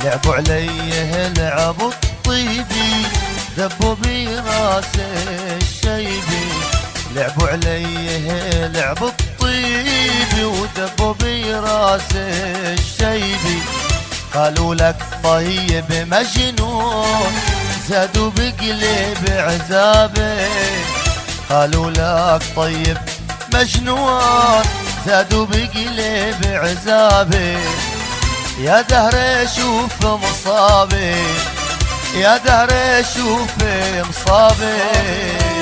لعبوا عليه لعب الطيبي، دبوا براس الشيبي. لعبوا عليه لعب الطيبي ودبوا براس الشيبي. قالوا لك طيب مجنون، زادوا بقلب عذابي. قالوا لك طيب مجنون، زادوا بقلب عذابي. يا دهر شوف مصابي، يا دهر شوف مصابي.